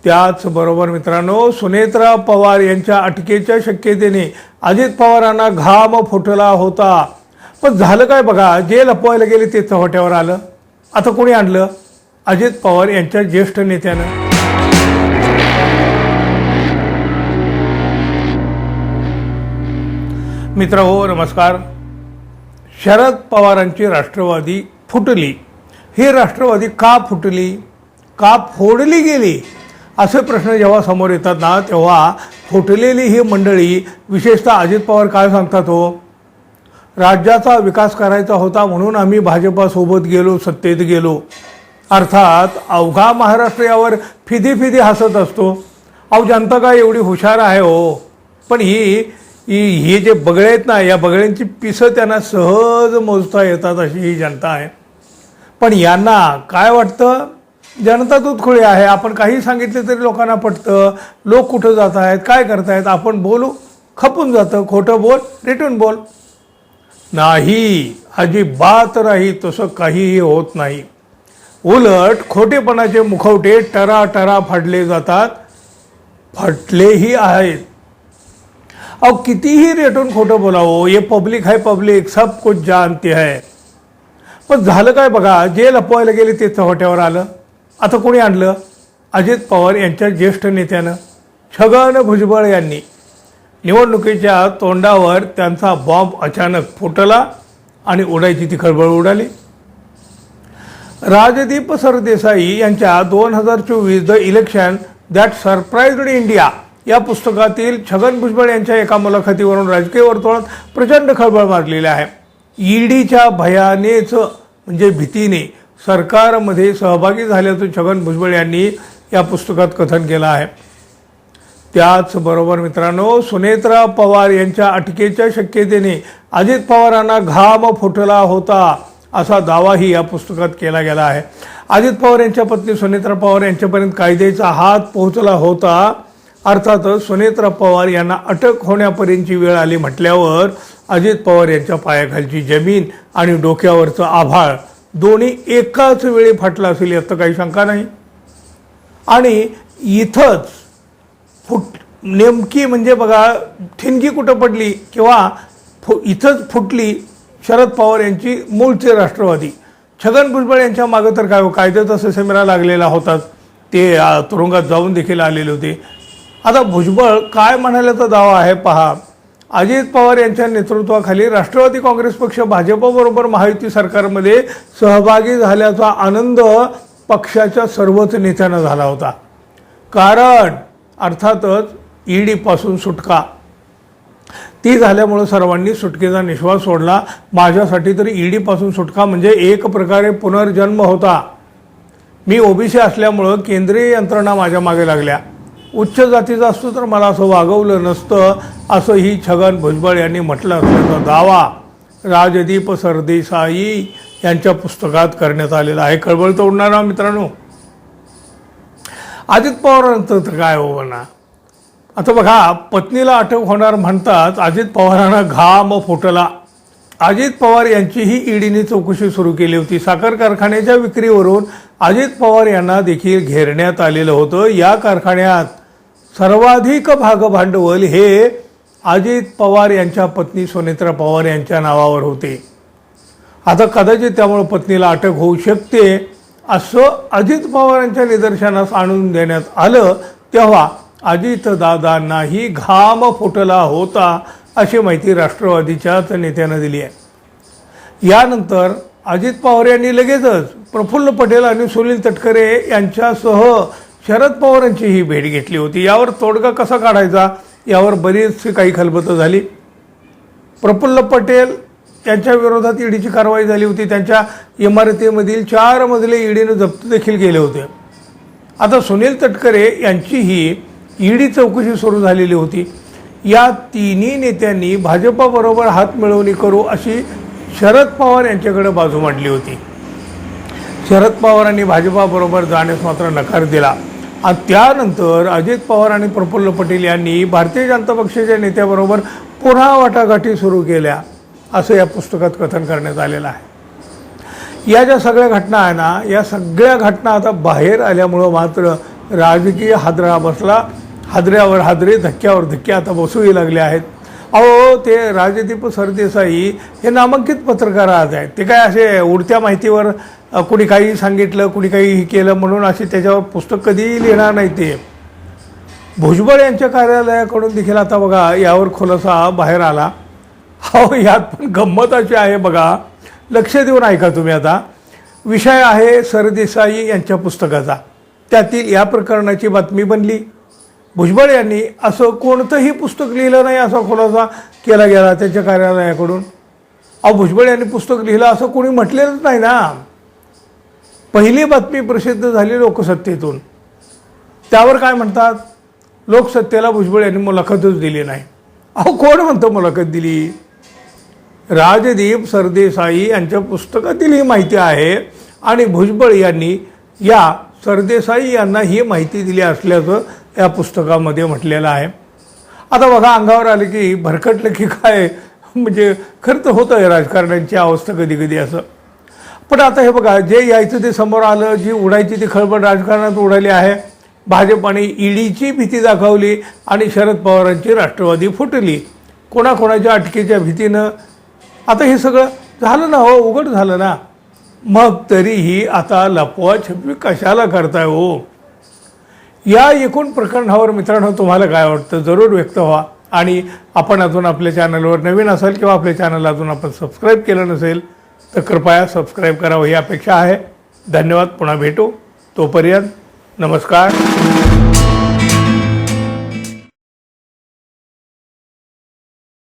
त्याचबरोबर मित्रांनो, सुनेत्रा पवार यांच्या अटकेच्या शक्यतेने अजित पवारांना घाम फुटला होता. पण झालं काय बघा, जे लपवायला गेले ते चव्हाट्यावर आलं. आता कोणी आणलं? अजित पवार यांच्या ज्येष्ठ नेत्यानं. मित्रहो नमस्कार. शरद पवारांची राष्ट्रवादी फुटली. ही राष्ट्रवादी का फुटली, का फोडली गेली, असे प्रश्न जेव्हा समोर येतात ना, तेव्हा फुटलेली ही मंडळी, विशेषतः अजित पवार काय सांगतात, हो राज्याचा विकास करायचा होता म्हणून आम्ही भाजपासोबत गेलो, सत्तेत गेलो. अर्थात अवघा महाराष्ट्र यावर फिदी हसत असतो. अहो जनता काय एवढी हुशार आहे हो. पण ही जे बगळे आहेत ना, या बगळ्यांची पिसं त्यांना सहज मोजता येतात अशी ही जनता आहे. पण यांना काय वाटतं, जनता दूधखोळी आहे. आपण काही सांगितले तरी लोकांना पटतं. लोक कुठं जात आहेत, काय करतायत, आपण बोलू खपून जातं. खोटं बोल, रिटर्न बोल. नाही, अजिबात नाही, तसं काहीही होत नाही. उलट खोटेपणाचे मुखवटे टरा फाडले जातात, फाटलेही आहेत. अब कितीही रेटून खोटं बोलावं, ये पब्लिक है, पब्लिक सब कुछ जानते है. पण झालं काय बघा, जे लपवायला गेले ते चव्हाट्यावर आलं. आता कोणी आणलं? अजित पवार यांच्या ज्येष्ठ नेत्यानं, छगन भुजबळ यांनी. निवडणुकीच्या तोंडावर त्यांचा बॉम्ब अचानक फुटला आणि उडायची ती खळबळ उडाली. राजदीप सरदेसाई यांच्या 2024 the election that surprised India या पुस्तकातील छगन भुजबळ यांच्या एका मुलाखतीवरून राजकीय वर्तुळात प्रचंड खळबळ माजलेली आहे. ईडीच्या भयानेच म्हणजे भीतीने सरकारमध्ये सहभागी झाल्याचं छगन भुजबळ यांनी या पुस्तकात कथन केलं आहे. त्याचबरोबर मित्रांनो, सुनेत्रा पवार यांच्या अटकेच्या शक्यतेने अजित पवारांना घाम फुटला होता असा दावाही या पुस्तकात केला गेला आहे. अजित पवार यांच्या पत्नी सुनेत्रा पवार यांच्यापर्यंत कायद्याचा हात पोहोचला होता. अर्थातच सुनेत्रा पवार यांना अटक होण्यापर्यंतची वेळ आली म्हटल्यावर अजित पवार यांच्या पायाखालची जमीन आणि डोक्यावरचं आभाळ दोन्ही एकाच वेळी फाटलं असेल यात काही शंका नाही. आणि इथंच नेमकी म्हणजे बघा, ठिणगी कुठं पडली किंवा इथंच फुटली शरद पवार यांची मूळचे राष्ट्रवादी. छगन भुजबळ यांच्या मागं तर काय कायद्याचा ससेमिरा लागलेला होताच, ते तुरुंगात जाऊन देखील आलेले होते. आता भुजबळ काय म्हणाल्याचा दावा आहे पहा. अजित पवार यांच्या नेतृत्वाखाली राष्ट्रवादी काँग्रेस पक्ष भाजपबरोबर महायुती सरकारमध्ये सहभागी झाल्याचा आनंद पक्षाच्या सर्वच नेत्यांना झाला होता. कारण अर्थातच ईडीपासून सुटका ती झाल्यामुळं सर्वांनी सुटकेचा निश्वास सोडला. माझ्यासाठी तरी ईडीपासून सुटका म्हणजे एक प्रकारे पुनर्जन्म होता. मी ओबीसी असल्यामुळं केंद्रीय यंत्रणा माझ्या मागे लागल्या. उच्च जातीचं असतं तर मला असं वागवलं नसतं, असंही छगन भुजबळ यांनी म्हटलं असल्याचा दावा राजदीप सरदेसाई यांच्या पुस्तकात करण्यात आलेला आहे. खळबळ तर उडणार मित्रांनो. अजित पवारांचं तर काय हो ना. आता बघा, पत्नीला अटक होणार म्हणताच अजित पवारांना घाम फुटला. अजित पवार यांचीही ईडीने चौकशी सुरू केली होती. साखर कारखान्याच्या विक्रीवरून अजित पवार यांना देखील घेरण्यात आलेलं होतं. या कारखान्यात सर्वाधिक भागभांडवल हे अजित पवार यांच्या पत्नी सुनेत्रा पवार यांच्या नावावर होते. आता कदाचित त्यामुळे पत्नीला अटक होऊ शकते असं अजित पवारांच्या निदर्शनास आणून देण्यात आलं. तेव्हा अजितदादांनाही घाम फुटला होता अशी माहिती राष्ट्रवादीच्याच नेत्यानं दिली आहे. यानंतर अजित पवार यांनी लगेचच प्रफुल्ल पटेल आणि सुनील तटकरे यांच्यासह शरद पवारांचीही भेट घेतली होती. यावर तोडगा कसा काढायचा यावर बरीचशी काही खलबतं झाली. प्रफुल्ल पटेल यांच्या विरोधात ईडीची कारवाई झाली होती. त्यांच्या इमारतीमधील 4 मजले ईडीने जप्त देखील केले होते. आता सुनील तटकरे यांचीही ईडी चौकशी सुरू झालेली होती. या तिन्ही नेत्यांनी भाजपाबरोबर हात मिळवणी करू अशी शरद पवार यांच्याकडे बाजू मांडली होती. शरद पवारांनी भाजपाबरोबर जाण्यास मात्र नकार दिला. आणि त्यानंतर अजित पवार आणि प्रफुल्ल पटेल यांनी भारतीय जनता पक्षाच्या नेत्याबरोबर पुन्हा वाटाघाटी सुरू केल्या असं या पुस्तकात कथन करण्यात आलेलं आहे. या ज्या सगळ्या घटना आहे ना, या सगळ्या घटना आता बाहेर आल्यामुळं मात्र राजकीय हादरा बसला, हादऱ्यावर हादरे, धक्क्यावर धक्के आता बसूही लागले आहेत. अहो, ते राजदीप सरदेसाई हे नामांकित पत्रकार आज आहेत. ते काय असे उडत्या माहितीवर कुणी काही सांगितलं, कुणी काही केलं म्हणून असे त्याच्यावर पुस्तक कधीही लिहिणार नाही. ते भुजबळ यांच्या कार्यालयाकडून देखील आता बघा यावर खुलासा बाहेर आला. हो, यात पण गंमत अशी आहे बघा, लक्ष देऊन ऐका तुम्ही. आता विषय आहे सरदेसाई यांच्या पुस्तकाचा. त्यातील या प्रकरणाची बातमी बनली. भुजबळ यांनी असं कोणतंही पुस्तक लिहिलं नाही असा खुलासा केला गेला त्यांच्या कार्यालयाकडून. अहो, भुजबळ यांनी पुस्तक लिहिलं असं कोणी म्हटलेलंच नाही ना. पहिली बातमी प्रसिद्ध झाली लोकसत्तेतून. त्यावर काय म्हणतात, लोकसत्तेला भुजबळ यांनी मुलाखतच दिली नाही. अहो, कोण म्हणतं मुलाखत दिली? राजदीप सरदेसाई यांच्या पुस्तकातील ही माहिती आहे आणि भुजबळ यांनी या सरदेसाई यांना ही माहिती दिली असल्याचं या पुस्तकामध्ये म्हटलेलं आहे. आता बघा, अंगावर आले की भरकटलं की काय, म्हणजे खरं तर होतं आहे राजकारण्यांची अवस्था कधी कधी असं. पण आता हे बघा, जे यायचं ते समोर आलं, जी उडायची ती खळबळ राजकारणात उडाली आहे. भाजपाने ईडीची भीती दाखवली आणि शरद पवारांची राष्ट्रवादी फुटली कोणाकोणाच्या अटकेच्या भीतीनं. आता हे सगळं झालं ना, हो, उघड झालं ना. मग तरीही आता लपवाछपवी कशाला करताय हो? या एकूण प्रकरणावर मित्रांनो तुम्हाला काय वाटतं जरूर व्यक्त व्हा. आणि आपण अजून आपल्या चॅनलवर नवीन असाल किंवा आपल्या चॅनलला अजून आपण सबस्क्राईब केलं नसेल तर कृपया सबस्क्राईब करावं ही अपेक्षा आहे. धन्यवाद. पुन्हा भेटू. तोपर्यंत नमस्कार.